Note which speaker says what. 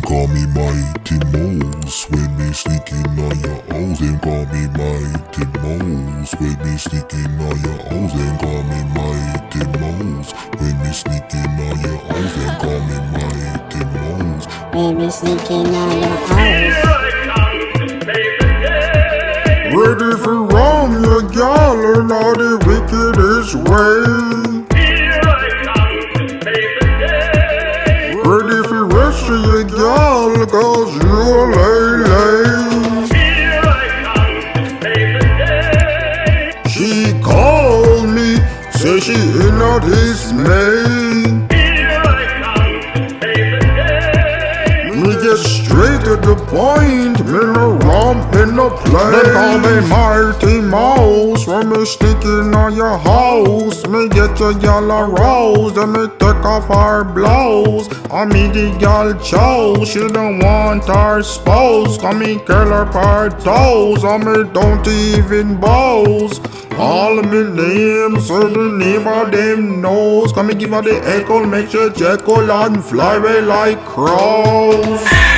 Speaker 1: call me Mighty Mouse when me sneaking on your house. Them call me Mighty Mouse when me sneaking on your house. Them call me Mighty Mouse when me sneaking on your house. Them call me Mighty Mouse
Speaker 2: when me sneaking on your house.
Speaker 3: Ready for wrong, your gal learn all the wickedest way. Ready for rest of your gal, cause you're late. She called me, say she in a dismay. Me get straight to the point, me no romp, me no play. They call me Mighty Mouse when me sneaking on your house. Me get your gal a rose, then me take off her blouse. I mean the gal chose, she don't want her spouse. Come me curl her her toes, I me don't even bows. All of me names, so the name of them knows. Come and give her the echo, make sure Jekyll and fly away like crows.